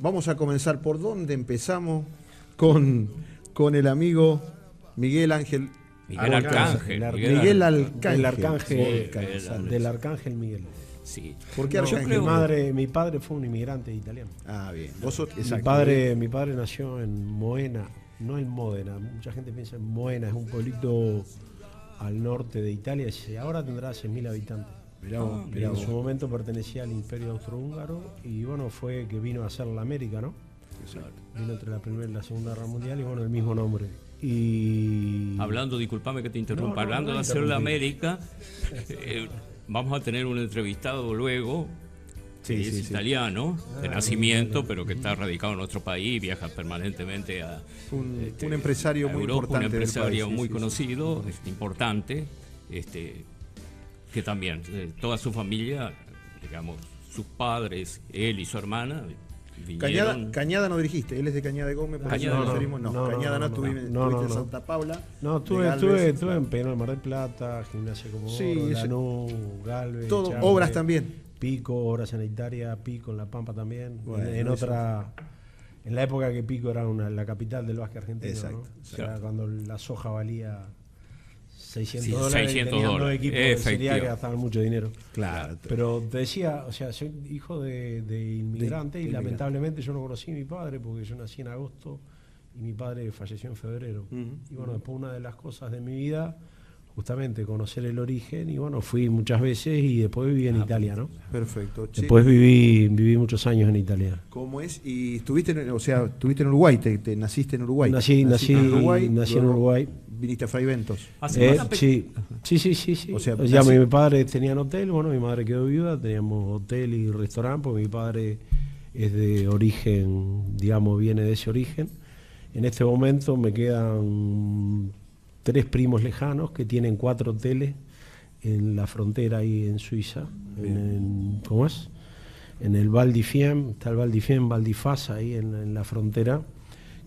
Vamos a comenzar por donde empezamos con el amigo Miguel Ángel. Miguel Arcángel. Miguel Arcángel. Del Arcángel Miguel. Sí. ¿Por qué Arcángel? Mi padre fue un inmigrante italiano. Ah, bien. Mi padre nació en Moena, no en Módena. Mucha gente piensa en Moena, es un pueblito al norte de Italia. Ahora tendrá 6.000 habitantes. En su momento pertenecía al Imperio Austrohúngaro y bueno, fue que vino a hacer la América, ¿no? Exacto. Vino entre la Primera y la Segunda Guerra Mundial y bueno, el mismo nombre. Y hablando, discúlpame que te interrumpa, hablando de hacer la América, vamos a tener un entrevistado luego, que es italiano, de nacimiento, pero que está radicado en nuestro país, viaja permanentemente a un empresario muy Europa, importante. Un empresario del país, muy conocido, importante, que también toda su familia, digamos, sus padres, él y su hermana, vinieron. Cañada no dirigiste, él es de Cañada de Gómez, por Cañada eso Cañada no, estuviste en Santa Paula. No, estuve en Peñarol, Mar del Plata, Gimnasia Comodoro, Lanús, Galvez, todo, Chambre, obras también. Pico, obra sanitaria, Pico en La Pampa también. Bueno, en la época que Pico era la capital del básquet argentino. Exacto. ¿no? O sea, cuando la soja valía $600, $600. Dos equipos de Serie A que gastaban mucho dinero. Claro. Pero te decía, o sea, soy hijo de inmigrante y lamentablemente yo no conocí a mi padre porque yo nací en agosto y mi padre falleció en febrero. Y bueno, después una de las cosas de mi vida, justamente conocer el origen, y bueno, fui muchas veces y después viví en Italia, ¿no? Perfecto. Después viví muchos años en Italia. ¿Cómo es? Y estuviste en Uruguay, te naciste en Uruguay. Nací en Uruguay. Viniste a Fray Ventos. Sí. O sea, ya mi padre tenía hotel, bueno, mi madre quedó viuda, teníamos hotel y restaurante, porque mi padre es de origen, digamos, viene de ese origen. En este momento me quedan 3 primos lejanos que tienen 4 hoteles en la frontera ahí en Suiza. ¿Cómo es? En el Val di Fiemme, está el Val di Fiemme, Val di Fasa, ahí en la frontera,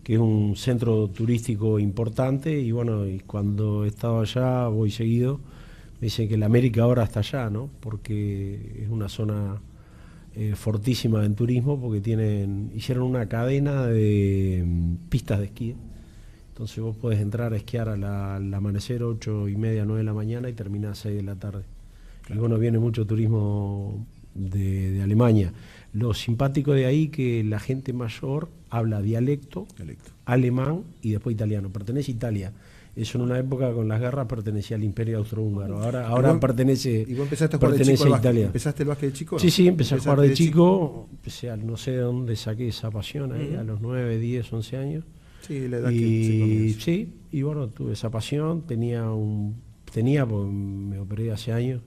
que es un centro turístico importante, y bueno, y cuando he estado allá, voy seguido, me dicen que la América ahora está allá, ¿no? Porque es una zona fortísima en turismo, porque hicieron una cadena de pistas de esquí. Entonces vos podés entrar a esquiar al amanecer 8:30, 9 de la mañana y terminás a 6 de la tarde. Claro. Y bueno, viene mucho turismo de Alemania. Lo simpático de ahí que la gente mayor habla dialecto, alemán y después italiano. Pertenece a Italia. Eso en una época con las guerras pertenecía al Imperio Austrohúngaro. Ahora pertenece. ¿Y vos empezaste a jugar de chico a Italia? ¿Empezaste el básquet de chico? ¿No? Sí, empecé a jugar de chico. No sé de dónde saqué esa pasión ahí, a los 9, 10, 11 años. Sí, la edad que se sí, y bueno, tuve esa pasión. Tenía, porque me operé hace años,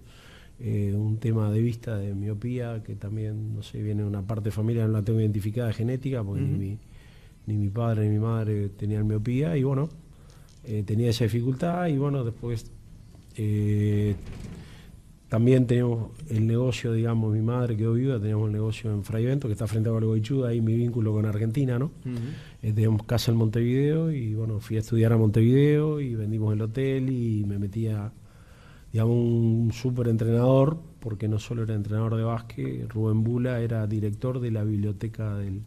un tema de vista, de miopía, que también, no sé, viene de una parte de familia, no la tengo identificada, genética, porque ni mi padre ni mi madre tenían miopía, y bueno, tenía esa dificultad, y bueno, después también tenemos el negocio, digamos, mi madre quedó viuda, teníamos el negocio en Fray Ventos, que está frente a Gualeguaychú, ahí mi vínculo con Argentina, ¿no? Teníamos casa en Montevideo, y bueno, fui a estudiar a Montevideo, y vendimos el hotel, y me metía, digamos, un súper entrenador, porque no solo era entrenador de básquet, Rubén Bula era director de la biblioteca del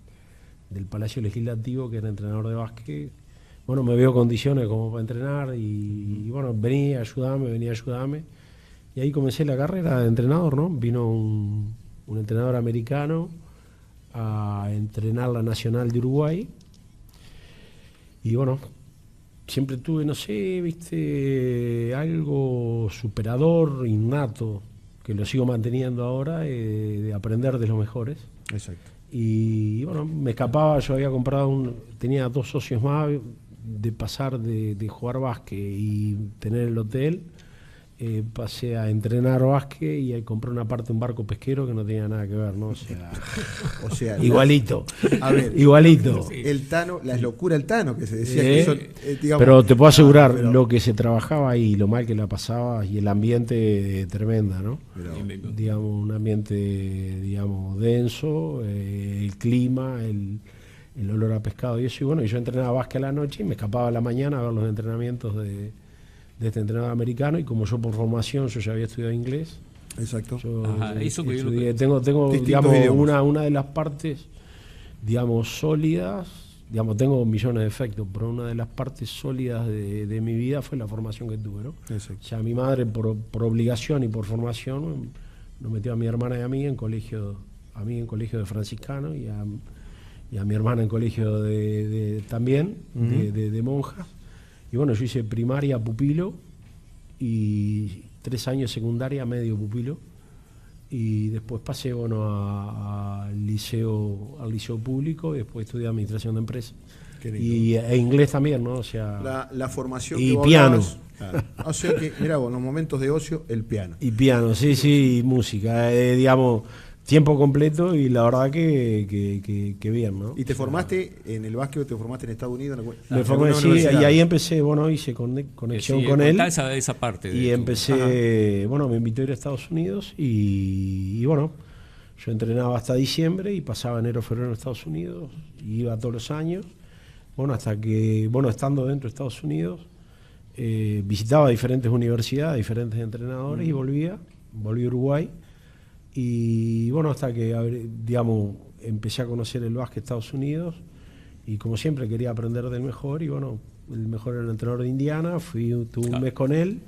Palacio Legislativo, que era entrenador de básquet. Bueno, me veo condiciones como para entrenar, y bueno, venía a ayudarme. Y ahí comencé la carrera de entrenador, ¿no? Vino un entrenador americano a entrenar la Nacional de Uruguay. Y bueno, siempre tuve, no sé, viste, algo superador, innato, que lo sigo manteniendo ahora, de aprender de los mejores. Exacto. Y bueno, me escapaba, yo había comprado tenía 2 socios más, de pasar de jugar básquet y tener el hotel. Pasé a entrenar básquet y compré una parte de un barco pesquero que no tenía nada que ver, ¿no? O sea igualito. A ver, igualito. El Tano, la locura del Tano, que se decía que eso, digamos, pero te puedo asegurar, lo que se trabajaba ahí, lo mal que la pasaba, y el ambiente tremenda, ¿no? Digamos, un ambiente, digamos, denso, el clima, el olor a pescado y eso. Y bueno, yo entrenaba básquet a la noche y me escapaba a la mañana a ver los entrenamientos de este entrenador americano, y como yo por formación yo ya había estudiado inglés. Exacto. Tengo digamos, una de las partes digamos, sólidas, digamos, tengo millones de defectos, pero una de las partes sólidas de mi vida fue la formación que tuve, ¿no? Exacto. O sea, mi madre por obligación y por formación nos metió a mi hermana y a mí en colegio de franciscanos y a mi hermana en colegio también de monjas. Y bueno, yo hice primaria pupilo y 3 años secundaria medio pupilo. Y después pasé al liceo público y después estudié administración de empresas. E inglés también, ¿no? O sea, la formación y piano. Claro. O sea que, mirá vos, en los momentos de ocio, el piano. Y piano, sí, y música, digamos, tiempo completo y la verdad que bien, ¿no? ¿Y te formaste en el básquet o te formaste en Estados Unidos? Me formé, sí, y ahí empecé, bueno, hice conexión con él. Esa parte y empecé, bueno, me invitó a ir a Estados Unidos y bueno, yo entrenaba hasta diciembre y pasaba enero, febrero en Estados Unidos, y iba todos los años, bueno, hasta que, bueno, estando dentro de Estados Unidos, visitaba diferentes universidades, diferentes entrenadores y volví a Uruguay. Y bueno, hasta que, digamos, empecé a conocer el básquet de Estados Unidos y como siempre quería aprender del mejor y bueno, el mejor era el entrenador de Indiana, tuve un mes con él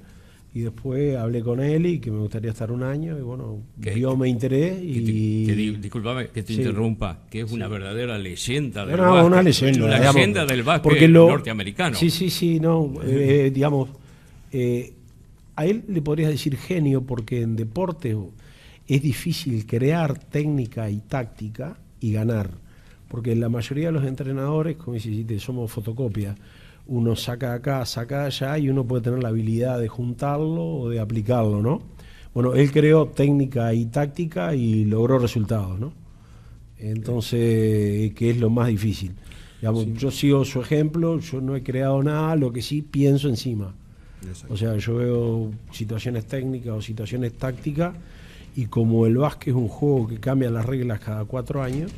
y después hablé con él y que me gustaría estar un año y bueno, vio mi interés y... Disculpame que te interrumpa, que es una verdadera leyenda del básquet. Una leyenda. Una leyenda del básquet norteamericano. Sí, no, digamos, a él le podrías decir genio porque en deporte... Es difícil crear técnica y táctica y ganar, porque la mayoría de los entrenadores, como dices, somos fotocopias, uno saca de acá, saca de allá y uno puede tener la habilidad de juntarlo o de aplicarlo, ¿no? Bueno, él creó técnica y táctica y logró resultados, ¿no? Entonces, que es lo más difícil. Digamos, sí. Yo sigo su ejemplo, yo no he creado nada, lo que sí pienso encima. Exacto. O sea, yo veo situaciones técnicas o situaciones tácticas. Y como el básquet es un juego que cambia las reglas cada 4 años,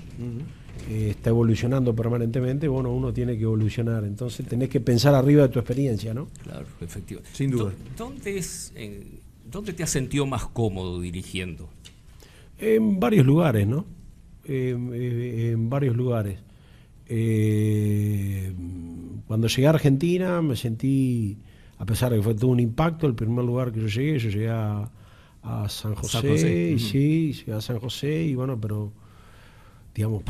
está evolucionando permanentemente, bueno, uno tiene que evolucionar. Entonces tenés que pensar arriba de tu experiencia, ¿no? Claro, efectivamente. Sin duda. ¿Dónde te has sentido más cómodo dirigiendo? En varios lugares, ¿no? En varios lugares. Cuando llegué a Argentina me sentí, a pesar de que fue todo un impacto, el primer lugar que yo llegué a San José. Y sí, llegué a San José y bueno, pero digamos,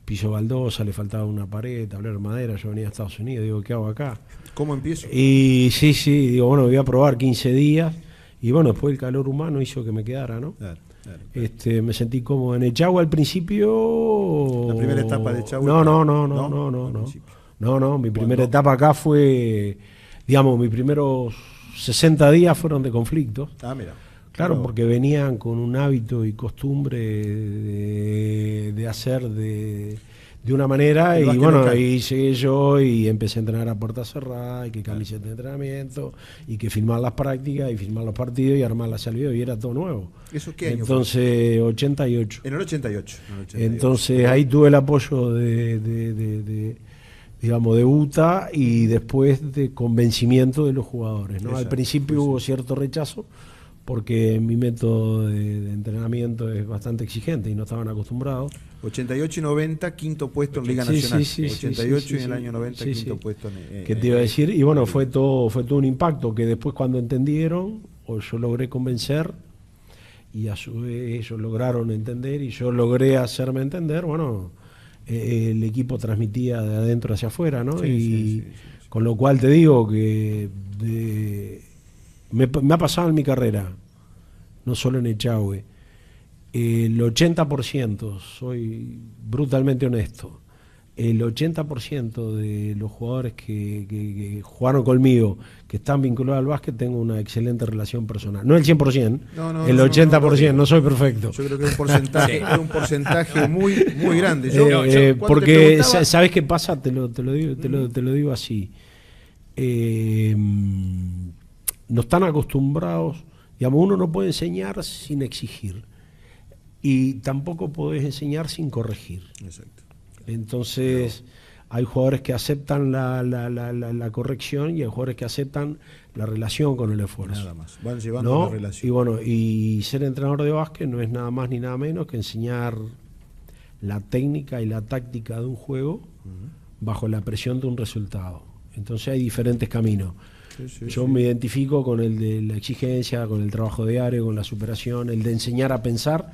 piso baldosa, le faltaba una pared, tablero de madera, yo venía a Estados Unidos, digo, ¿qué hago acá? ¿Cómo empiezo? Y sí, digo, bueno, voy a probar 15 días y bueno, después el calor humano hizo que me quedara, ¿no? Claro. Me sentí cómodo en Echagua al principio. ¿La primera etapa de Echagua? No, mi primera etapa acá fue, digamos, mis primeros 60 días fueron de conflictos. Ah, mira. Claro, porque venían con un hábito y costumbre de hacer de una manera y bueno, ahí llegué yo y empecé a entrenar a puerta cerrada y que camiseta de entrenamiento y que filmar las prácticas y filmar los partidos y armar la salida y era todo nuevo. ¿Eso qué año Entonces, fue? 88. En el 88. Entonces ahí tuve el apoyo digamos, de UTA y después de convencimiento de los jugadores, ¿no? Al principio hubo cierto rechazo, porque mi método de entrenamiento es bastante exigente y no estaban acostumbrados. 88 y 90, quinto puesto en Liga Nacional. 88 y en el año 90, quinto puesto en... ¿Qué te iba a decir? Y bueno, fue todo un impacto que después cuando entendieron, o yo logré convencer, y a su vez ellos lograron entender, y yo logré hacerme entender, bueno, el equipo transmitía de adentro hacia afuera, ¿no? Con lo cual te digo que... Me ha pasado en mi carrera, no solo en Echagüe, el 80%, soy brutalmente honesto, el 80% de los jugadores que jugaron conmigo, que están vinculados al básquet, tengo una excelente relación personal. No el 100%, el 80%, no soy perfecto. Yo creo que es un porcentaje muy, muy grande. Porque, ¿sabes qué pasa? Te lo digo así. No están acostumbrados, digamos, uno no puede enseñar sin exigir y tampoco podés enseñar sin corregir. Exacto. Entonces hay jugadores que aceptan la corrección y hay jugadores que aceptan la relación con el esfuerzo. Nada más, van llevando la relación. Y bueno, y ser entrenador de básquet no es nada más ni nada menos que enseñar la técnica y la táctica de un juego bajo la presión de un resultado. Entonces hay diferentes caminos. Yo me identifico con el de la exigencia, con el trabajo diario, con la superación, el de enseñar a pensar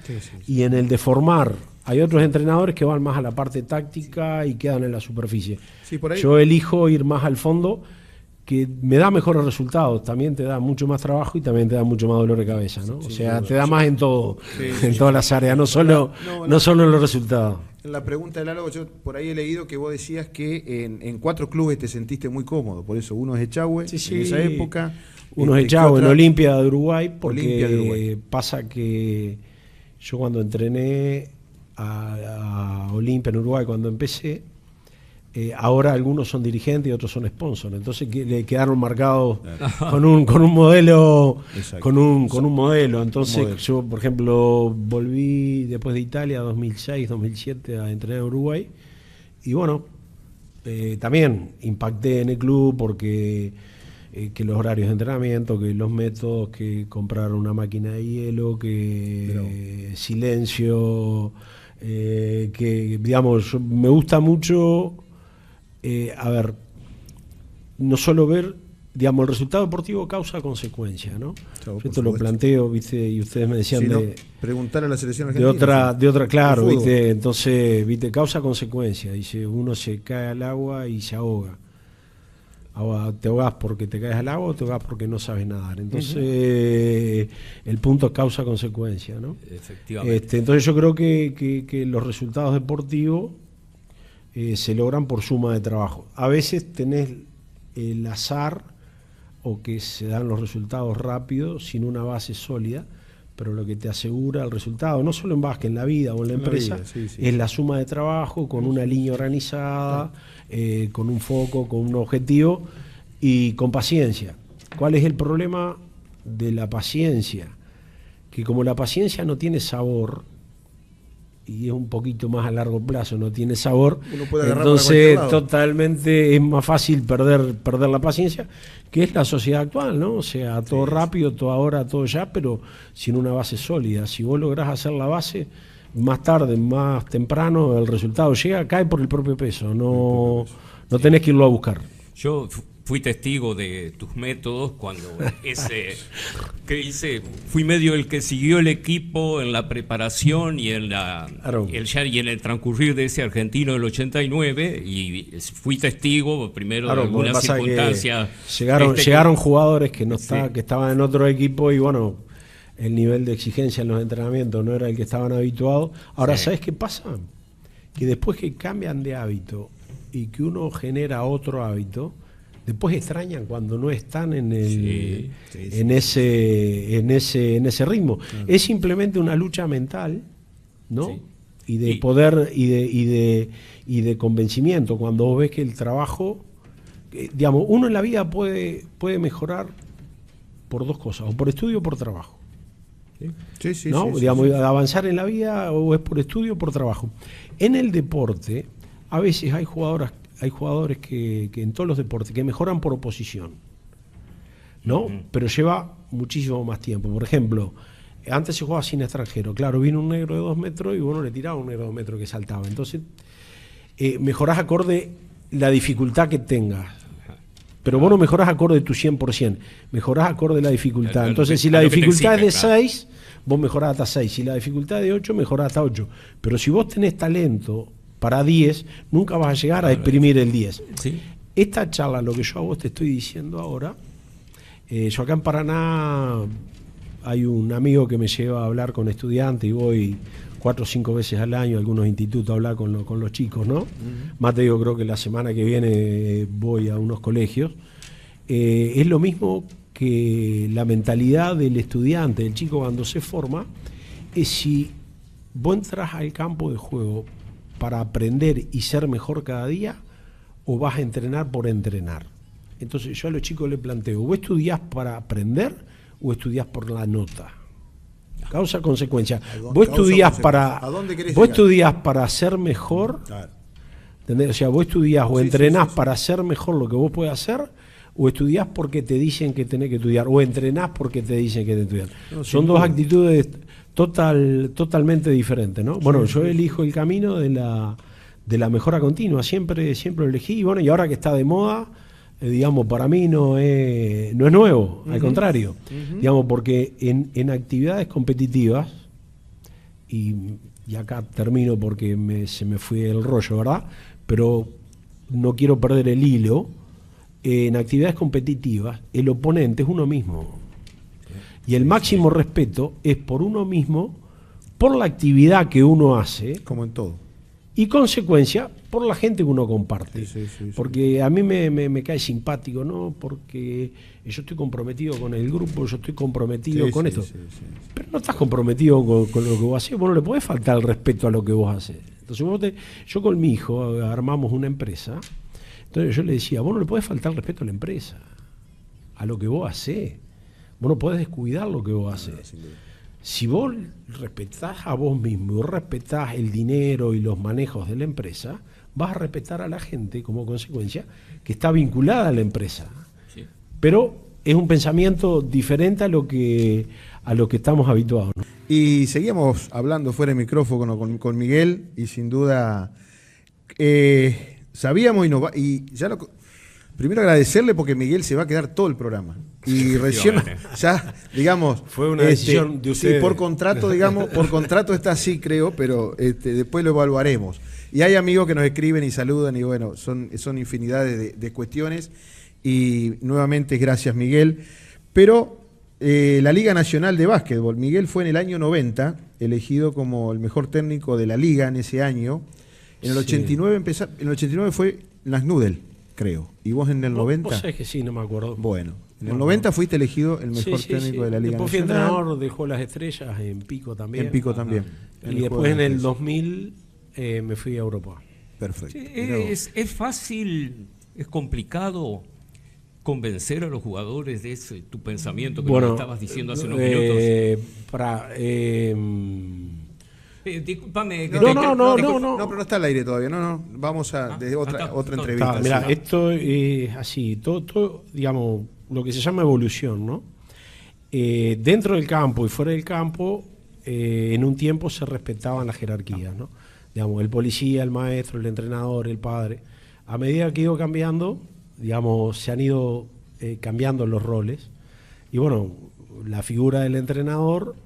y en el de formar. Hay otros entrenadores que van más a la parte táctica y quedan en la superficie. Por ahí. Yo elijo ir más al fondo, que me da mejores resultados, también te da mucho más trabajo y también te da mucho más dolor de cabeza, ¿no? O sea, te da más en todo, en todas las áreas, no solo en los resultados. En la pregunta de Lalo, yo por ahí he leído que vos decías que en 4 clubes te sentiste muy cómodo, por eso uno es Echagüe en esa época. Uno es Echagüe en Olimpia de Uruguay, porque pasa que yo cuando entrené a Olimpia en Uruguay, cuando empecé, ahora algunos son dirigentes y otros son sponsors, entonces le quedaron marcados con un modelo. Con un modelo. Entonces yo, por ejemplo, volví después de Italia 2006, 2007 a entrenar en Uruguay y bueno, también impacté en el club porque que los horarios de entrenamiento, que los métodos, que comprar una máquina de hielo, que silencio, que digamos, me gusta mucho. No solo ver, digamos, el resultado deportivo causa-consecuencia, ¿no? Yo esto lo planteo, ¿viste? Y ustedes me decían preguntar a la selección argentina. De otra, claro, ¿viste? Entonces, ¿viste? Causa-consecuencia. Dice, uno se cae al agua y se ahoga. ¿Te ahogas porque te caes al agua o te ahogas porque no sabes nadar? Entonces, el punto es causa-consecuencia, ¿no? Efectivamente. Entonces, yo creo que los resultados deportivos se logran por suma de trabajo. A veces tenés el azar o que se dan los resultados rápidos sin una base sólida, pero lo que te asegura el resultado, no solo en básquet, en la vida o en la empresa, es la suma de trabajo con una línea organizada, con un foco, con un objetivo y con paciencia. ¿Cuál es el problema de la paciencia? Que como la paciencia no tiene sabor, y es un poquito más a largo plazo, no tiene sabor, entonces totalmente es más fácil perder la paciencia, que es la sociedad actual, ¿no? O sea, todo rápido, todo ahora, todo ya, pero sin una base sólida. Si vos lográs hacer la base, más tarde, más temprano, el resultado llega, cae por el propio peso, no tenés que irlo a buscar. Yo fui testigo de tus métodos cuando fui medio el que siguió el equipo en la preparación y en el transcurrir de ese argentino del 89 y fui testigo primero de algunas circunstancias. Llegaron jugadores que que estaban en otro equipo y bueno, el nivel de exigencia en los entrenamientos no era el que estaban habituados. Ahora, ¿sabes qué pasa? Que después que cambian de hábito y que uno genera otro hábito, después extrañan cuando no están en ese ritmo. Claro. Es simplemente una lucha mental, ¿no? Sí. Y de poder y de convencimiento. Cuando vos ves que el trabajo, digamos, uno en la vida puede mejorar por dos cosas, o por estudio o por trabajo. ¿No? Digamos, avanzar en la vida o es por estudio o por trabajo. En el deporte, a veces hay jugadores que en todos los deportes que mejoran por oposición, ¿no? Pero lleva muchísimo más tiempo. Por ejemplo, antes se jugaba sin extranjero. Claro, vino un negro de 2 metros y uno le tiraba un negro de 2 metros que saltaba. Entonces, mejorás acorde la dificultad que tengas. Pero vos no mejorás acorde tu 100%, mejorás acorde la dificultad. Entonces, si la dificultad es de 6, vos mejorás hasta 6. Si la dificultad es de 8, mejorás hasta 8. Pero si vos tenés talento para 10, nunca vas a llegar a exprimir el 10. ¿Sí? Esta charla, lo que yo a vos te estoy diciendo ahora, yo acá en Paraná hay un amigo que me lleva a hablar con estudiantes y voy 4 o 5 veces al año a algunos institutos a hablar con los chicos, ¿no? Más te digo, creo que la semana que viene voy a unos colegios. Es lo mismo que la mentalidad del estudiante, del chico cuando se forma, es si vos entras al campo de juego para aprender y ser mejor cada día, o vas a entrenar por entrenar. Entonces yo a los chicos les planteo, ¿vos estudiás para aprender o estudiás por la nota? Causa-consecuencia. ¿Vos estudiás para ser mejor? Claro. ¿Entendés? O sea, vos estudiás o entrenás para hacer mejor lo que vos podés hacer, o estudiás porque te dicen que tenés que estudiar, o entrenás porque te dicen que tenés que estudiar. No, son dos actitudes totalmente diferentes, ¿no? Bueno, yo elijo el camino de la mejora continua, siempre lo elegí, y bueno, y ahora que está de moda, digamos, para mí no es nuevo, al contrario, digamos, porque en actividades competitivas, y acá termino porque se me fue el rollo, ¿verdad? Pero no quiero perder el hilo. En actividades competitivas, el oponente es uno mismo. Y el máximo respeto es por uno mismo, por la actividad que uno hace. Como en todo. Y consecuencia, por la gente que uno comparte. Porque a mí me cae simpático, ¿no? Porque yo estoy comprometido con el grupo, yo estoy comprometido con esto. Pero no estás comprometido con lo que vos haces, vos no le podés faltar el respeto a lo que vos haces. Entonces yo con mi hijo armamos una empresa. Entonces yo le decía, vos no le podés faltar el respeto a la empresa, a lo que vos hacés. Vos no podés descuidar lo que vos hacés. Si vos respetás a vos mismo y respetás el dinero y los manejos de la empresa, vas a respetar a la gente como consecuencia que está vinculada a la empresa. Sí. Pero es un pensamiento diferente a lo que estamos habituados, ¿no? Y seguíamos hablando fuera de micrófono con Miguel, y sin duda sabíamos y ya primero agradecerle porque Miguel se va a quedar todo el programa. Y recién ya, digamos, fue una decisión de ustedes. Sí, por contrato, digamos, por contrato está así, creo, pero después lo evaluaremos. Y hay amigos que nos escriben y saludan, y bueno, son infinidades de cuestiones. Y nuevamente gracias, Miguel. Pero la Liga Nacional de Básquetbol, Miguel fue en el año 90 elegido como el mejor técnico de la liga en ese año. En el 89 en el 89 fue Nasnudel, creo. ¿Y vos en el 90? Vos sabés que sí, no me acuerdo. Bueno, en el 90 fuiste elegido el mejor técnico de la Liga después Nacional. Después fui entrenador, dejó las estrellas en Pico también. En Pico también. Y después en el 2000 me fui a Europa. Perfecto. Sí, es fácil, es complicado convencer a los jugadores de ese tu pensamiento que nos estabas diciendo hace unos minutos. Discúlpame. No, pero no está al aire todavía. No, vamos a otra entrevista. Mira, esto es así, todo, digamos, lo que se llama evolución, ¿no? Dentro del campo y fuera del campo, en un tiempo se respetaban las jerarquías, ¿no? Digamos, el policía, el maestro, el entrenador, el padre. A medida que ha ido cambiando, digamos, se han ido cambiando los roles. Y bueno, la figura del entrenador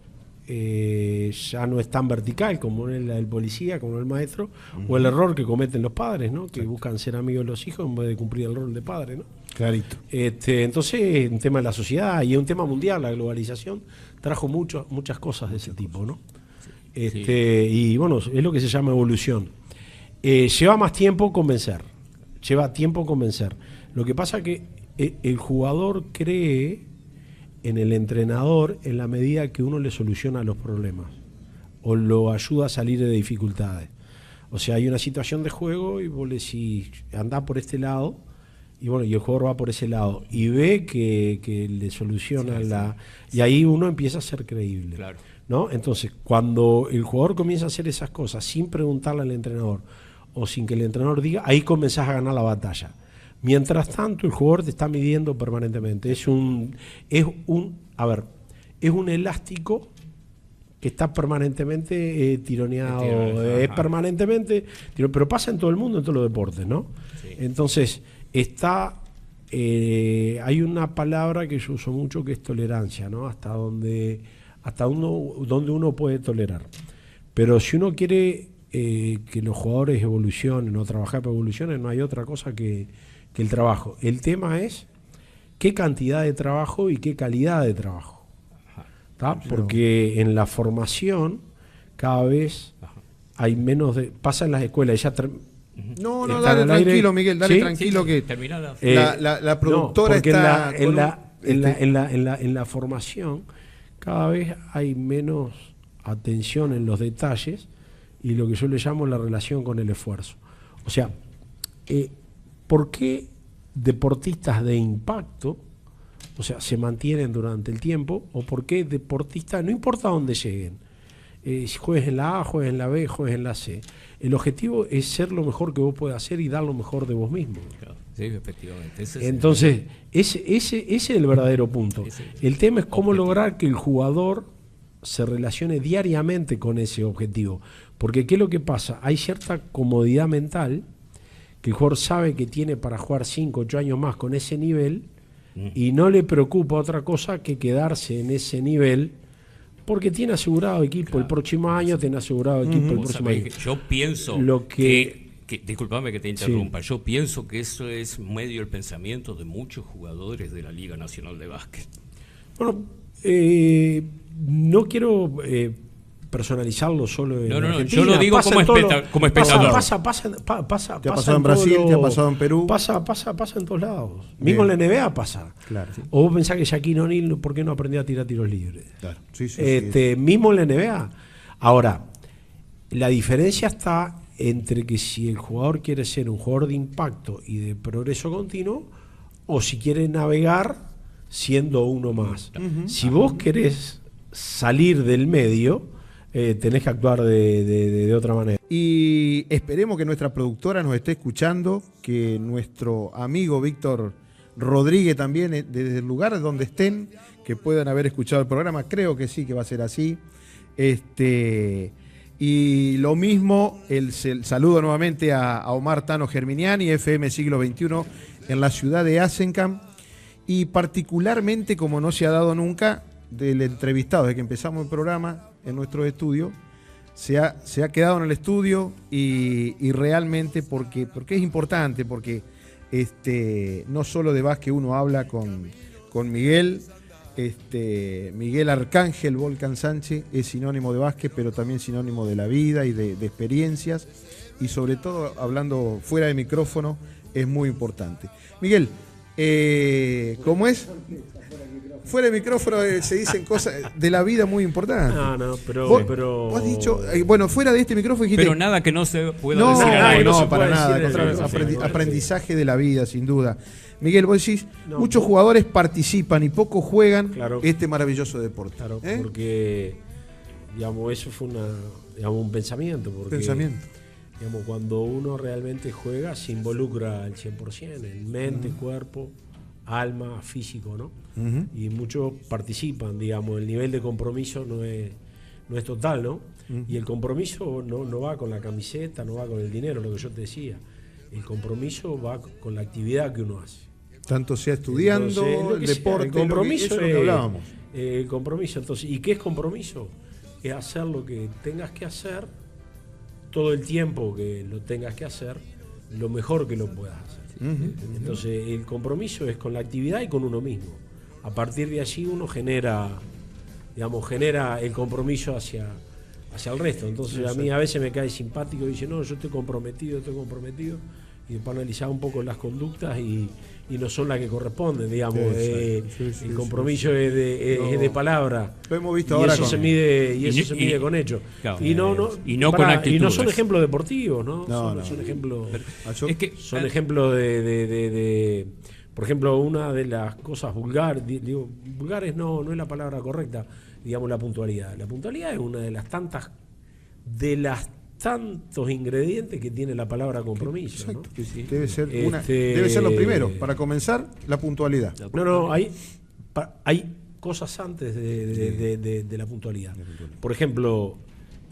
ya no es tan vertical como es la del policía, como el maestro, o el error que cometen los padres, ¿no? Que buscan ser amigos de los hijos en vez de cumplir el rol de padre, ¿no? Clarito. Entonces es un tema de la sociedad y es un tema mundial. La globalización trajo muchas cosas de ese tipo, ¿no? Y bueno, es lo que se llama evolución. Lleva más tiempo convencer. Lo que pasa es que el jugador cree en el entrenador en la medida que uno le soluciona los problemas o lo ayuda a salir de dificultades. O sea, hay una situación de juego y vos le decís, andá por este lado, y bueno, y el jugador va por ese lado y ve que le soluciona y ahí uno empieza a ser creíble. Claro. ¿No? Entonces, cuando el jugador comienza a hacer esas cosas sin preguntarle al entrenador o sin que el entrenador diga, ahí comenzás a ganar la batalla. Mientras tanto, el jugador te está midiendo permanentemente. Es un elástico que está permanentemente tironeado. Es permanentemente, pero pasa en todo el mundo, en todos los deportes, ¿no? Sí. Entonces, hay una palabra que yo uso mucho que es tolerancia, ¿no? Hasta donde uno puede tolerar. Pero si uno quiere que los jugadores evolucionen o trabajar para evoluciones, no hay otra cosa que el trabajo. El tema es qué cantidad de trabajo y qué calidad de trabajo. ¿Tá? Porque en la formación cada vez hay menos pasa en las escuelas. Dale tranquilo, Miguel, dale tranquilo que la productora está en la formación cada vez hay menos atención en los detalles y lo que yo le llamo la relación con el esfuerzo. O sea, ¿por qué deportistas de impacto, o sea, se mantienen durante el tiempo? ¿O por qué deportistas, no importa dónde lleguen, si juegues en la A, juegues en la B, juegues en la C, el objetivo es ser lo mejor que vos puedas hacer y dar lo mejor de vos mismo? Sí, efectivamente. Entonces, ese es el verdadero punto. El tema es cómo lograr que el jugador se relacione diariamente con ese objetivo. Porque ¿qué es lo que pasa? Hay cierta comodidad mental que el jugador sabe que tiene para jugar 5, 8 años más con ese nivel y no le preocupa otra cosa que quedarse en ese nivel porque tiene asegurado equipo el próximo año, tiene asegurado equipo el próximo año. Yo pienso disculpame que te interrumpa, yo pienso que eso es medio el pensamiento de muchos jugadores de la Liga Nacional de Básquet. Bueno, no quiero personalizarlo solo en Argentina. Yo lo digo como espectador. Pasa. Te ha pasado en Brasil, te ha pasado en Perú. Pasa en todos lados. Mismo en la NBA pasa. Claro, sí. O vos pensás que Shaquille O'Neal, ¿por qué no aprendió a tirar tiros libres? Claro. Sí. Mismo en la NBA. Ahora, la diferencia está entre que si el jugador quiere ser un jugador de impacto y de progreso continuo, o si quiere navegar siendo uno más. Si vos querés salir del medio, tenés que actuar de otra manera. Y esperemos que nuestra productora nos esté escuchando, que nuestro amigo Víctor Rodríguez también, desde el lugar donde estén, que puedan haber escuchado el programa. Creo que sí, que va a ser así. Y lo mismo, el saludo nuevamente a Omar Tano Germiniani, FM Siglo XXI, en la ciudad de Asenkamp. Y particularmente, como no se ha dado nunca, del entrevistado, desde que empezamos el programa en nuestro estudio, se ha quedado en el estudio y realmente porque es importante, porque no solo de básquet uno habla con Miguel. Miguel Arcángel Volcán Sánchez es sinónimo de básquet, pero también sinónimo de la vida y de experiencias, y sobre todo hablando fuera de micrófono es muy importante. Miguel, ¿cómo es? Fuera de micrófono se dicen cosas de la vida muy importantes. Pero vos has dicho, bueno, fuera de este micrófono dijiste... Pero nada que no se pueda decir. No, para nada. Aprendizaje de la vida, sin duda. Miguel, vos decís, muchos jugadores participan y pocos juegan este maravilloso deporte. Claro, porque, digamos, eso fue un pensamiento. Digamos, cuando uno realmente juega, se involucra al 100%, en mente, cuerpo, alma, físico, ¿no? Y muchos participan, digamos, el nivel de compromiso no es total, ¿no? Y el compromiso no va con la camiseta, no va con el dinero, lo que yo te decía. El compromiso va con la actividad que uno hace. Tanto sea estudiando, el deporte, el compromiso eso es lo que hablábamos. El compromiso, entonces, ¿y qué es compromiso? Es hacer lo que tengas que hacer, todo el tiempo que lo tengas que hacer, lo mejor que lo puedas hacer. Entonces, el compromiso es con la actividad y con uno mismo. A partir de allí uno genera el compromiso hacia el resto. Entonces, a mí a veces me cae simpático y dice, no, yo estoy comprometido. Y después analizar un poco las conductas y no son las que corresponden, digamos. El compromiso es de palabra. Lo hemos visto y ahora. Eso se mide con hechos. Claro, y no con actitudes. Y no son ejemplos deportivos, ¿no? Son ejemplos. Son ejemplos de. Por ejemplo, una de las cosas vulgares no es la palabra correcta, digamos, la puntualidad. La puntualidad es una de las tantos ingredientes que tiene la palabra compromiso. Exacto, ¿no? Sí. Debe ser lo primero. Para comenzar, la puntualidad. Hay cosas antes de la puntualidad. Por ejemplo,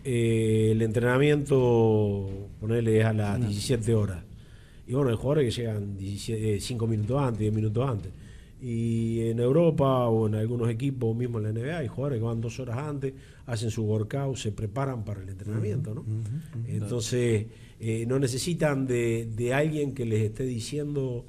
el entrenamiento, ponerle es a las 17 horas. Y bueno, hay jugadores que llegan 5 minutos antes, 10 minutos antes. Y en Europa o en algunos equipos, mismo en la NBA, hay jugadores que van 2 horas antes, hacen su workout, se preparan para el entrenamiento, ¿no? Entonces, no necesitan de alguien que les esté diciendo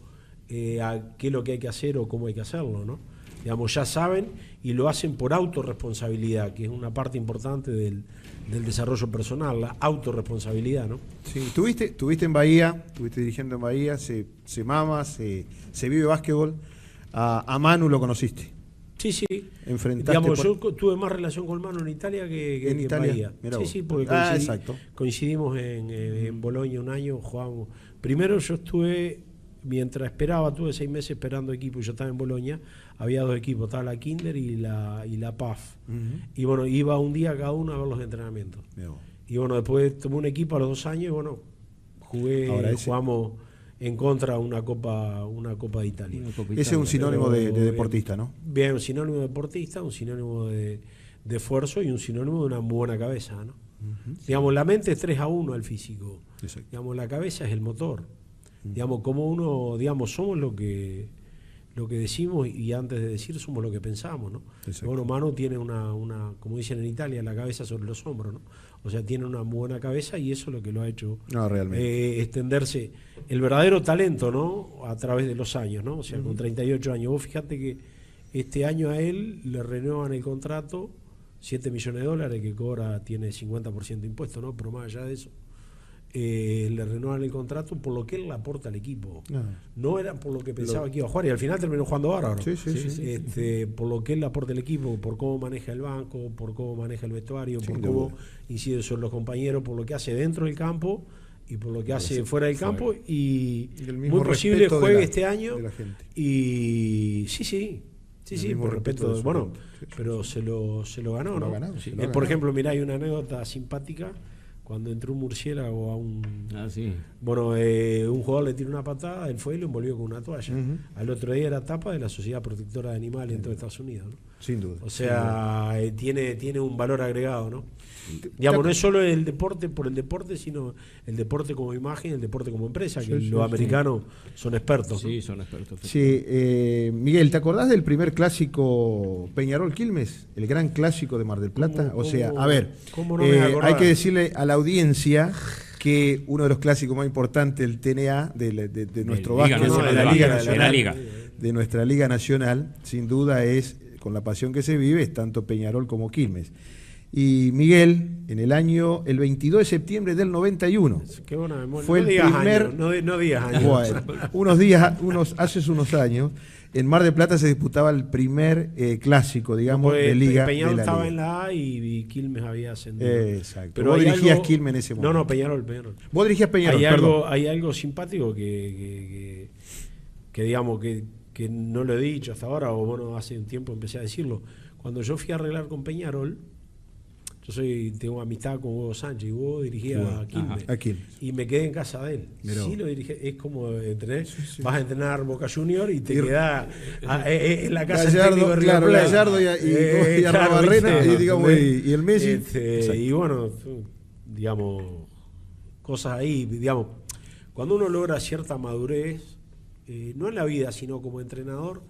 qué es lo que hay que hacer o cómo hay que hacerlo, ¿no? Digamos, ya saben y lo hacen por autorresponsabilidad, que es una parte importante del desarrollo personal, la autorresponsabilidad, ¿no? Sí, estuviste en Bahía, estuviste dirigiendo en Bahía, se mama, se vive básquetbol. A Manu lo conociste. Sí. Enfrentaste. Digamos, yo tuve más relación con Manu en Italia que en Bahía. Sí, porque coincidimos en Bolonia un año, jugábamos. Primero yo estuve, mientras esperaba, tuve 6 meses esperando equipo y yo estaba en Bolonia. Había 2 equipos, estaba la Kinder y la PAF. Y bueno, iba un día cada uno a ver los entrenamientos. Y bueno, después tomé un equipo a los 2 años y bueno, jugamos en contra una Copa de Italia. Ese es un sinónimo de deportista, ¿no? Bien, un sinónimo de deportista, un sinónimo de esfuerzo y un sinónimo de una muy buena cabeza, ¿no? Digamos, la mente es 3-1 al físico. Exacto. Digamos, la cabeza es el motor. Digamos, como uno, digamos, somos lo que decimos y antes de decir somos lo que pensamos, ¿no? Bueno, Manu tiene una, como dicen en Italia, la cabeza sobre los hombros, ¿no? O sea, tiene una muy buena cabeza y eso es lo que lo ha hecho extenderse el verdadero talento, ¿no? A través de los años, ¿no? O sea, con 38 años. Vos fíjate que este año a él le renuevan el contrato, $7 millones que cobra, tiene 50% de impuesto, ¿no? Pero más allá de eso, le renuevan el contrato por lo que él le aporta al equipo. No era por lo que pensaba que iba a jugar y al final terminó jugando bárbaro. Por lo que él le aporta al equipo, por cómo maneja el banco, por cómo maneja el vestuario, por cómo incide sobre los compañeros, por lo que hace dentro del campo y por lo que hace fuera del campo y muy posible juegue este año y por respeto, bueno, pero se lo ganó, ¿no? Por ejemplo, mirá, hay una anécdota simpática. Cuando entró un murciélago a un... un jugador le tiró una patada, él fue y lo envolvió con una toalla. Al otro día era tapa de la Sociedad Protectora de Animales en todo Estados Unidos, ¿no? Sin duda. O sea, tiene un valor agregado, ¿no? Digamos, no es solo el deporte por el deporte, sino el deporte como imagen, el deporte como empresa, que los americanos son expertos. Sí, son expertos. Sí, Miguel, ¿te acordás del primer clásico Peñarol-Quilmes? El gran clásico de Mar del Plata. O sea, a ver, hay que decirle a la audiencia que uno de los clásicos más importantes del TNA, de nuestro básquet, de nuestra Liga Nacional, sin duda es, con la pasión que se vive, es tanto Peñarol como Quilmes. Y Miguel, en el 22 de septiembre del 91, qué buena memoria. Fue el primer años, no días años. Bueno, hace unos años, en Mar del Plata se disputaba el primer clásico, digamos, de Liga. Peñarol estaba Liga. En la A y Quilmes había ascendido. Exacto. Pero vos dirigías Quilmes en ese momento. No, Peñarol. Vos dirigías Peñarol, hay algo simpático que digamos que no lo he dicho hasta ahora, o bueno, hace un tiempo empecé a decirlo. Cuando yo fui a arreglar con Peñarol, tengo amistad con Hugo Sánchez y Hugo dirigía a Quilmes. Y me quedé en casa de él. Sí, lo dirigí. Es como vas a entrenar Boca Junior y te quedás en la casa Gallardo, Gallardo y Arrobarrena y el Messi. Y bueno, digamos, cosas ahí, digamos, cuando uno logra cierta madurez, no en la vida, sino como entrenador,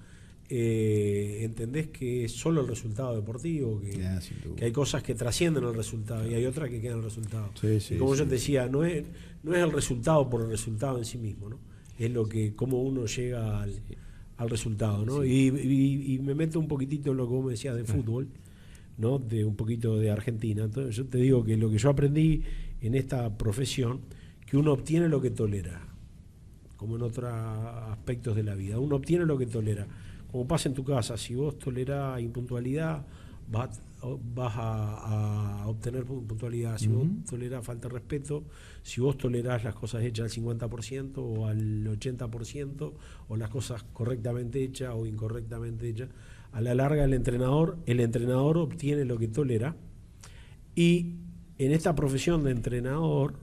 entendés que es solo el resultado deportivo, que hay cosas que trascienden el resultado y hay otras que quedan el resultado. Y como yo te decía, no es el resultado por el resultado en sí mismo, ¿no? Es cómo uno llega al resultado, ¿no? Y me meto un poquitito en lo que vos me decías de fútbol, ¿no? De un poquito de Argentina. Entonces yo te digo que lo que yo aprendí en esta profesión, que uno obtiene lo que tolera, como en otros aspectos de la vida. Uno obtiene lo que tolera. Como pasa en tu casa, si vos tolerás impuntualidad, vas a obtener puntualidad. Si vos tolerás falta de respeto, si vos tolerás las cosas hechas al 50% o al 80%, o las cosas correctamente hechas o incorrectamente hechas, a la larga el entrenador obtiene lo que tolera. Y en esta profesión de entrenador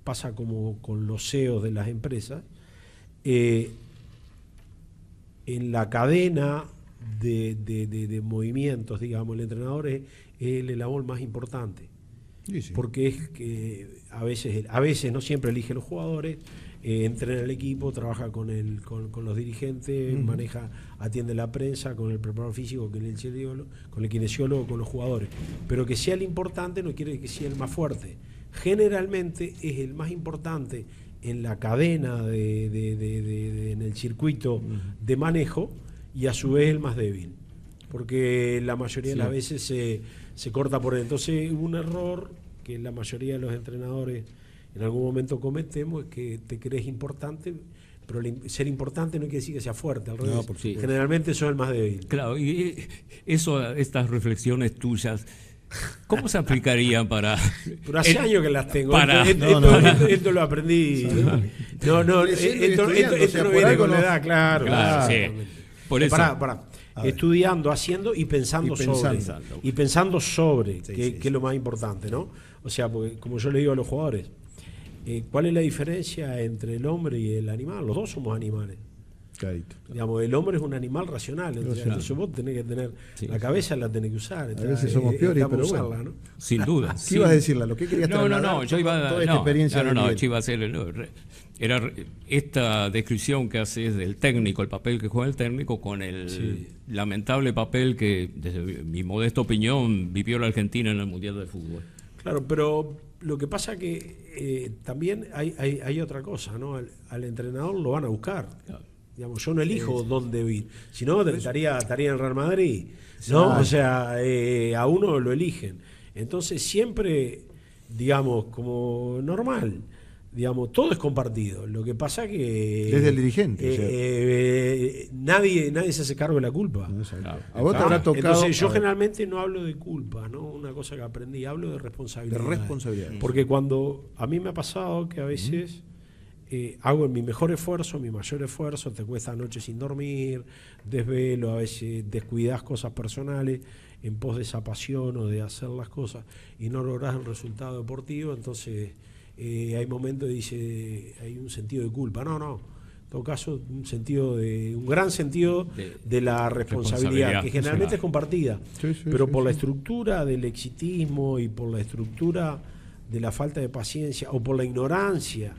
pasa como con los CEOs de las empresas, en la cadena de movimientos, digamos, el entrenador es el eslabón más importante. Sí. Porque es que a veces no siempre elige los jugadores, entrena el equipo, trabaja con los dirigentes, atiende la prensa, con el preparador físico, con el kinesiólogo, con los jugadores. Pero que sea el importante no quiere decir que sea el más fuerte. Generalmente es el más importante en la cadena en el circuito de manejo y a su vez el más débil, porque la mayoría de las veces se corta por él. Entonces un error que la mayoría de los entrenadores en algún momento cometemos es que te crees importante, pero ser importante no quiere decir que sea fuerte, al revés. Generalmente sos el más débil. Claro, y estas reflexiones tuyas, ¿cómo se aplicarían para...? Pero hace años que las tengo. Esto lo aprendí. Esto no viene con la edad, claro. Sí. Por eso. Estudiando, haciendo y pensando sobre, que es lo más importante, ¿no? O sea, porque como yo le digo a los jugadores, ¿cuál es la diferencia entre el hombre y el animal? Los dos somos animales. Clarito. Digamos, el hombre es un animal racional, entonces vos tenés que tener la cabeza, la tenés que usar. A veces somos peores, pero usarla, ¿no? Sin duda. ¿Qué ibas a decirla? ¿Lo que querías No, yo iba toda esta experiencia yo iba a hacer era esta descripción que haces del técnico, el papel que juega el técnico con el lamentable papel que, desde mi modesta opinión, vivió la Argentina en el Mundial de Fútbol. Claro, pero lo que pasa que también hay otra cosa, ¿no? Al entrenador lo van a buscar. Claro. Digamos, yo no elijo dónde ir, si no estaría en el Real Madrid, ¿no? O sea, a uno lo eligen. Entonces siempre, digamos, como normal, digamos, todo es compartido. Lo que pasa que desde el dirigente, nadie se hace cargo de la culpa. Claro. A vos te habrá tocado. Entonces yo generalmente no hablo de culpa, ¿no? Una cosa que aprendí, hablo de responsabilidad. De responsabilidad. Porque cuando a mí me ha pasado que a veces hago mi mejor esfuerzo, mi mayor esfuerzo, te cuesta noches sin dormir, desvelo, a veces descuidas cosas personales en pos de esa pasión o de hacer las cosas y no lográs el resultado deportivo, entonces hay momentos que dice, hay un sentido de culpa. No, en todo caso, un gran sentido de la responsabilidad, que generalmente es compartida, pero por la estructura del exitismo y por la estructura de la falta de paciencia o por la ignorancia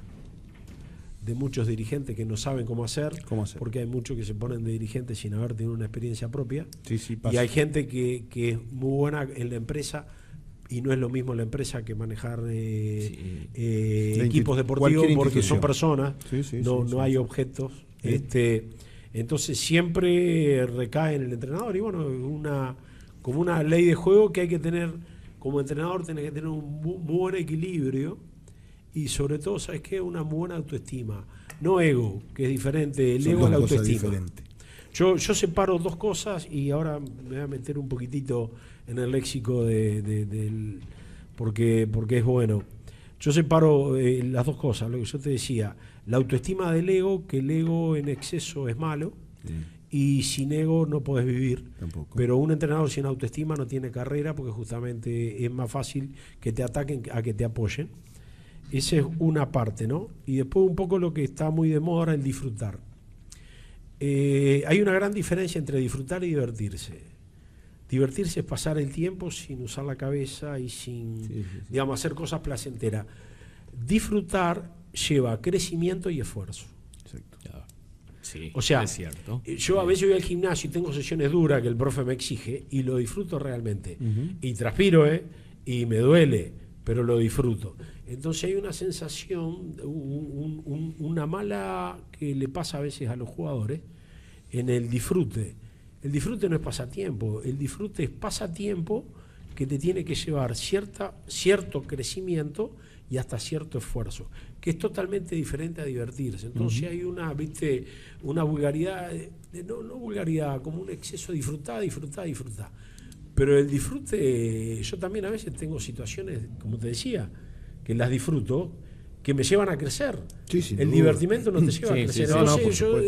de muchos dirigentes que no saben cómo hacer, porque hay muchos que se ponen de dirigentes sin haber tenido una experiencia propia, y hay gente que es muy buena en la empresa y no es lo mismo la empresa que manejar equipos deportivos, porque son personas, no hay objetos. Entonces siempre recae en el entrenador, y bueno, como una ley de juego que hay que tener, como entrenador tenés que tener un muy buen equilibrio. Y sobre todo, ¿sabes qué? Una buena autoestima. No ego, que es diferente. El ego a la autoestima. Yo separo dos cosas y ahora me voy a meter un poquitito en el léxico porque es bueno. Yo separo las dos cosas, lo que yo te decía. La autoestima del ego, que el ego en exceso es malo. Y sin ego no podés vivir. Tampoco. Pero un entrenador sin autoestima no tiene carrera, porque justamente es más fácil que te ataquen a que te apoyen. Esa es una parte, ¿no? Y después un poco lo que está muy de moda ahora, el disfrutar. Hay una gran diferencia entre disfrutar y divertirse. Divertirse es pasar el tiempo sin usar la cabeza y sin, digamos, hacer cosas placenteras. Disfrutar lleva crecimiento y esfuerzo. Exacto. Sí, o sea, es cierto. Yo a veces voy al gimnasio y tengo sesiones duras que el profe me exige y lo disfruto realmente. Y transpiro, y me duele, pero lo disfruto. Entonces hay una sensación, una mala que le pasa a veces a los jugadores en el disfrute. El disfrute no es pasatiempo, el disfrute es pasatiempo que te tiene que llevar cierto crecimiento y hasta cierto esfuerzo, que es totalmente diferente a divertirse. Entonces hay una vulgaridad, no vulgaridad, como un exceso de disfrutar. Pero el disfrute, yo también a veces tengo situaciones, como te decía, que las disfruto, que me llevan a crecer. El divertimento no te lleva a crecer. Yo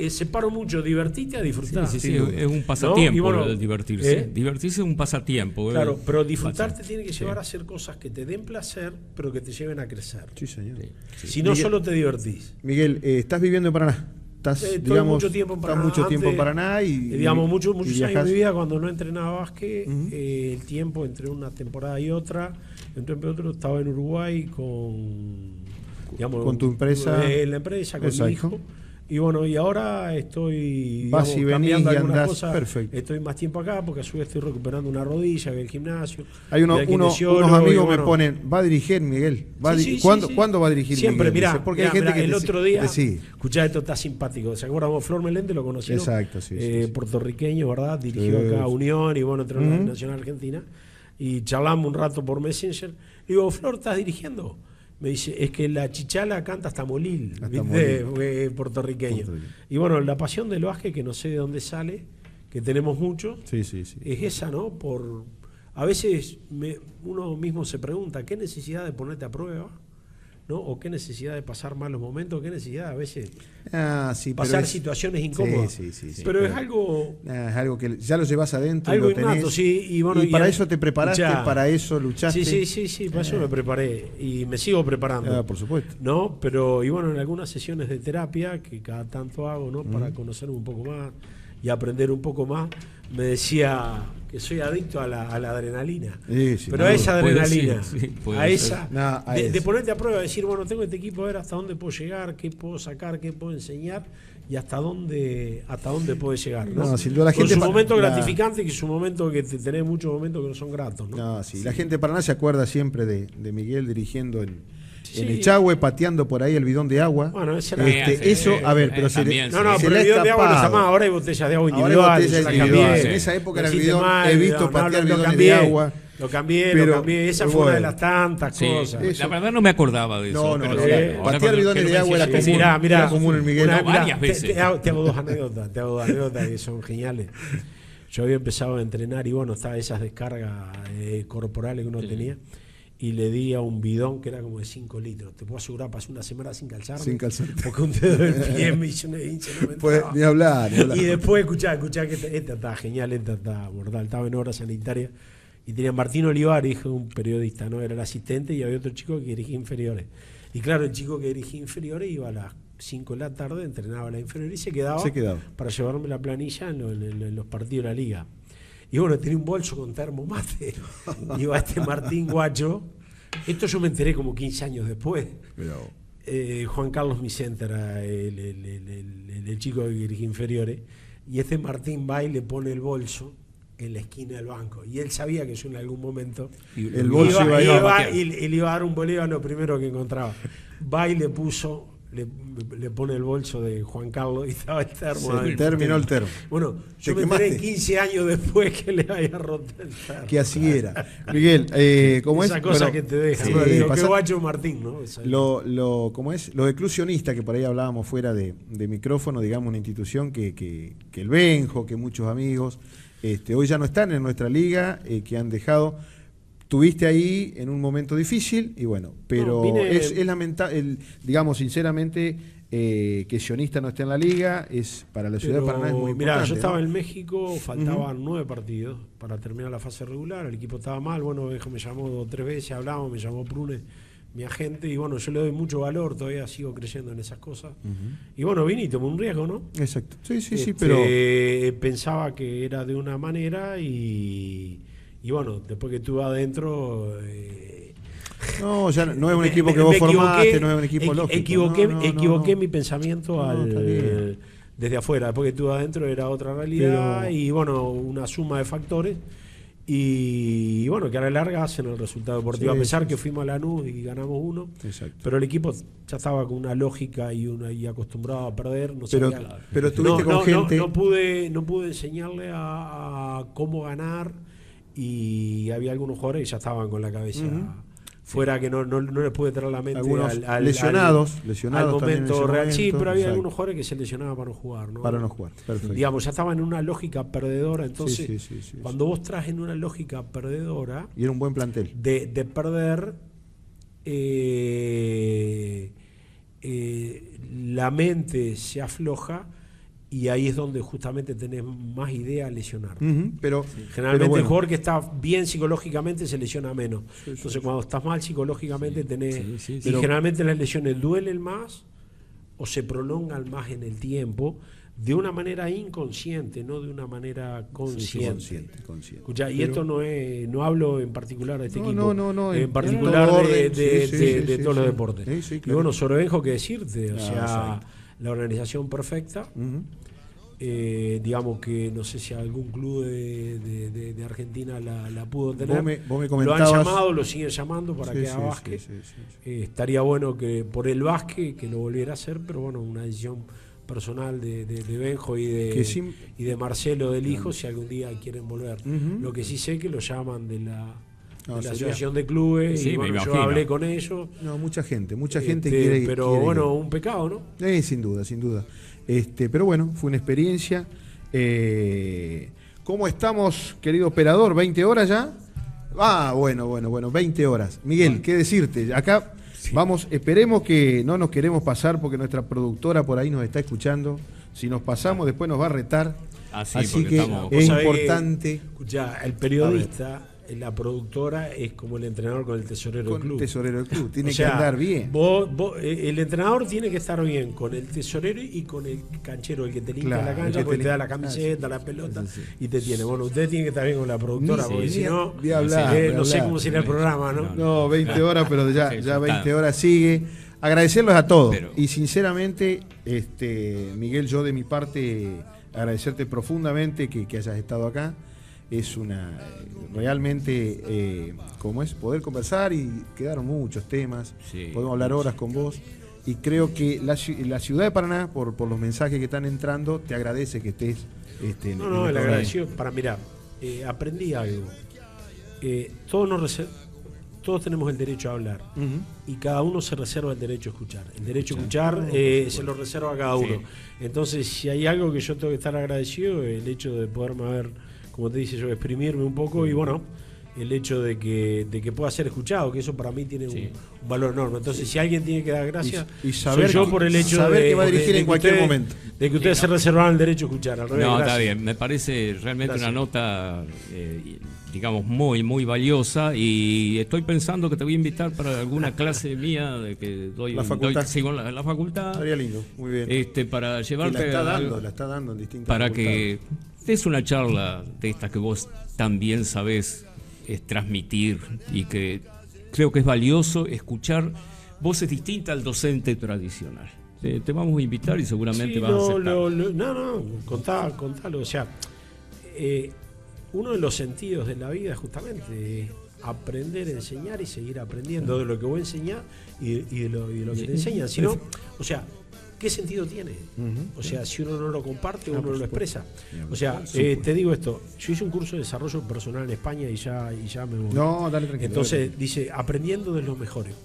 separo mucho divertirte a disfrutar. Es un pasatiempo, ¿no? Divertirse. Divertirse es un pasatiempo. Claro, pero disfrutar te tiene que llevar a hacer cosas que te den placer, pero que te lleven a crecer. Sí, señor. Si no, solo te divertís. Miguel, ¿estás viviendo en Paraná? Estoy mucho tiempo en Paraná. Digamos, muchos años de mi vida, cuando no entrenaba básquet, el tiempo entre una temporada y otra, entre otro, estaba en Uruguay con tu empresa. La empresa, con mi hijo. Y bueno, y ahora estoy cambiando algunas cosas. Perfecto. Estoy más tiempo acá porque a su vez estoy recuperando una rodilla del gimnasio. Hay unos amigos me ponen, va a dirigir Miguel. ¿Cuándo va a dirigir siempre, Miguel? Mirá, porque hay gente que el otro día, escuchá, esto está simpático. ¿Se acuerdan vos? Flor Meléndez lo conocieron. Exacto, sí. Puertorriqueño, ¿verdad? Dirigió acá a Unión y bueno, entró en la Nacional Argentina. Y charlamos un rato por Messenger. Digo, Flor, ¿estás dirigiendo? Me dice, es que la chichala canta hasta Molil, puertorriqueño. Y bueno, la pasión del básquet, que no sé de dónde sale, que tenemos mucho, es esa, ¿no? A veces uno mismo se pregunta, ¿qué necesidad de ponerte a prueba? ¿no? O qué necesidad de pasar malos momentos, qué necesidad a veces pasar situaciones incómodas. Sí, pero es algo... es algo que ya lo llevas adentro. Algo y lo tenés, innato, sí. Y para eso te preparaste, para eso luchaste. Sí, para eso me preparé. Y me sigo preparando. Por supuesto. ¿No? Pero, y bueno, en algunas sesiones de terapia, que cada tanto hago, ¿no? Para conocer un poco más y aprender un poco más, me decía que soy adicto a la adrenalina. Pero a esa adrenalina, a esa, de ponerte a prueba, de decir, bueno, tengo este equipo, a ver hasta dónde puedo llegar, qué puedo sacar, qué puedo enseñar y hasta dónde puede llegar. ¿no? Sin duda, la gente con su momento gratificante y su momento que tenés muchos momentos que no son gratos. ¿no? La gente de Paraná se acuerda siempre de Miguel dirigiendo en el Chagüe, pateando por ahí el bidón de agua. Bueno, eso, a ver, pero pero el bidón de agua no está más, ahora hay botellas de agua individuales. En esa época era el bidón, he visto patear bidones de agua. Lo cambié. Esa fue una de las tantas cosas. La verdad no me acordaba de eso. Patear bidones de agua era común en Miguel. Varias veces. Te hago dos anécdotas que son geniales. Yo había empezado a entrenar y bueno, estaban esas descargas corporales que uno tenía. Y le di a un bidón que era como de 5 litros. Te puedo asegurar, pasé una semana sin calzarme. Porque un dedo del pie me hizo una hincha. Ni hablar. Y después escuchá que esta está genial, esta está mortal. Estaba en obra sanitaria. Y tenía Martín Olivar, hijo de un periodista, ¿no? Era el asistente y había otro chico que dirigía inferiores. Y claro, el chico que dirigía inferiores iba a las 5 de la tarde, entrenaba la inferior y se quedaba para llevarme la planilla en los partidos de la liga. Y bueno, tenía un bolso con termomate. Iba Martín Guacho. Esto yo me enteré como 15 años después. Juan Carlos Micente era el chico que dirigía inferiores. Y Martín va y le pone el bolso en la esquina del banco. Y él sabía que yo en algún momento el bolso iba y le iba a dar un bolívar lo primero que encontraba. Va y le puso... Le pone el bolso de Juan Carlos y estaba el termo. Terminó el termo. Bueno, yo me enteré 15 años después que le había roto el termo. Que así era. Miguel, ¿cómo es? Esa cosa que te deja. Sí, que guacho Martín, ¿no? ¿Cómo es? Lo exclusionista, que por ahí hablábamos fuera de micrófono, digamos, una institución que el Benjo, que muchos amigos, hoy ya no están en nuestra liga, que han dejado... Tuviste ahí en un momento difícil y bueno, pero es lamentable, digamos sinceramente, que Sionista no esté en la liga, es para la ciudad de Paraná es muy importante. Mirá, yo estaba en México, faltaban 9 partidos para terminar la fase regular, el equipo estaba mal, bueno, Benjo me llamó 2 o 3 veces, hablamos, me llamó Prune, mi agente, y bueno, yo le doy mucho valor, todavía sigo creyendo en esas cosas. Y bueno, vine y tomé un riesgo, ¿no? Exacto, sí, pero... Pensaba que era de una manera y bueno, después que estuve adentro... no, ya no es un equipo que vos formaste, no es un equipo lógico. Equivoqué mi pensamiento desde afuera. Después que estuve adentro era otra realidad y bueno, una suma de factores. Y bueno, que a la larga hacen el resultado deportivo. A pesar que fuimos a Lanús y ganamos 1, pero el equipo ya estaba con una lógica y acostumbrado a perder. Pero estuviste con gente... No pude enseñarle a cómo ganar. Y había algunos jugadores que ya estaban con la cabeza fuera, que no les pude traer la mente al lesionados al momento real. Sí, pero había algunos jugadores que se lesionaban para no jugar, ¿no? Para no jugar, perfecto. Digamos, ya estaban en una lógica perdedora. Entonces, cuando vos traes en una lógica perdedora... Y era un buen plantel. De perder... la mente se afloja. Y ahí es donde justamente tenés más idea a lesionar. Generalmente el jugador que está bien psicológicamente se lesiona menos. Entonces cuando estás mal psicológicamente tenés... Y generalmente las lesiones duelen más o se prolongan más en el tiempo de una manera inconsciente, no de una manera consciente. Escuchá, y esto no hablo en particular de este equipo. No. En particular de todos los deportes. Y bueno, sobre Benjo, ¿qué decirte? O sea... La organización perfecta, digamos que no sé si algún club de Argentina la pudo tener. Vos me comentabas... Lo han llamado, lo siguen llamando para que haga básquet. Estaría bueno que por el básquet que lo volviera a hacer, pero bueno, una decisión personal de Benjo y de Marcelo del hijo, si algún día quieren volver. Lo que sí sé que lo llaman de la asociación de clubes, y bueno, yo hablé con ellos. Mucha gente quiere. Pero bueno, un pecado, ¿no? Sin duda. Pero bueno, fue una experiencia. ¿Cómo estamos, querido operador? ¿20 horas ya? Bueno, 20 horas. Miguel, ¿qué decirte? Acá Sí. Vamos, esperemos que no nos queremos pasar porque nuestra productora por ahí nos está escuchando. Si nos pasamos, después nos va a retar. Así que es importante. Escuchá, el periodista, la productora es como el entrenador con el tesorero del club. El tesorero del club, tiene que andar bien. El entrenador tiene que estar bien con el tesorero y con el canchero, el que te limpia la cancha, porque te da la camiseta, la pelota y te tiene. Bueno, usted tiene que estar bien con la productora, porque si no, no sé cómo será el programa, ¿no? No, 20 horas, pero ya 20 horas sigue. Agradecerlos a todos. Y sinceramente, Miguel, yo de mi parte, agradecerte profundamente que hayas estado acá. Es realmente, ¿cómo es? Poder conversar y quedaron muchos temas. Sí, podemos hablar horas con vos. Y creo que la ciudad de Paraná, por los mensajes que están entrando, te agradece que estés. El agradecido. Mirá, aprendí algo. Todos tenemos el derecho a hablar, y cada uno se reserva el derecho a escuchar. El derecho a escuchar se lo reserva a cada uno. Sí. Entonces, si hay algo que yo tengo que estar agradecido, el hecho de poderme haber, como te dice yo, exprimirme un poco, y bueno, el hecho de que pueda ser escuchado, que eso para mí tiene un valor enorme. Entonces, si alguien tiene que dar gracias, y saber soy yo por el hecho que va a dirigir en cualquier momento. De que ustedes se reservaron el derecho a escuchar. Al revés, está bien. Me parece realmente una nota, digamos, muy, muy valiosa, y estoy pensando que te voy a invitar para alguna clase mía de que doy la facultad. La facultad. Estaría lindo, muy bien. Para llevarte la está dando en distintas para facultades. Que des una charla de estas que vos también sabés transmitir, y que creo que es valioso escuchar voces distintas al docente tradicional. Te vamos a invitar y seguramente vas a aceptar. Contalo. O sea, uno de los sentidos de la vida es justamente aprender, enseñar y seguir aprendiendo de lo que vos enseñás y de lo que te enseñan. Si no, o sea, ¿qué sentido tiene? O sea, si uno no lo comparte, uno no lo expresa. O sea, te digo esto, yo hice un curso de desarrollo personal en España y ya me voy. No, dale tranquilo. Entonces dice, aprendiendo de los mejores.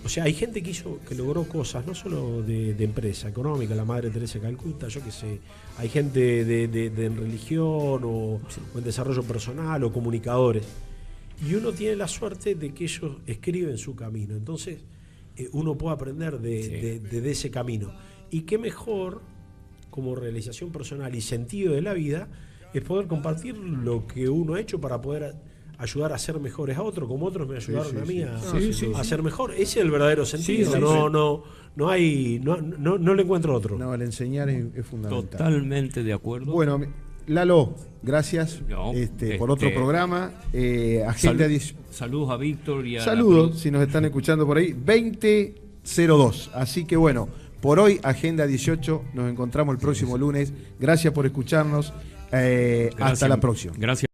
O sea, hay gente que logró cosas, no solo de empresa económica, la Madre Teresa de Calcuta, yo qué sé, hay gente de religión o en desarrollo personal o comunicadores. Y uno tiene la suerte de que ellos escriben su camino. Entonces, uno puede aprender de ese camino. Y qué mejor, como realización personal y sentido de la vida, es poder compartir lo que uno ha hecho para poder ayudar a ser mejores a otros, como otros me ayudaron a mí a ser mejor. Ese es el verdadero sentido. No le encuentro otro. No, el enseñar es fundamental. Totalmente de acuerdo. Bueno, Lalo, gracias por otro programa. Agenda saludos a Víctor y a saludos, si nos están escuchando por ahí. 20:02. Así que bueno, por hoy, Agenda 18. Nos encontramos el próximo lunes. Gracias por escucharnos. Hasta la próxima. Gracias.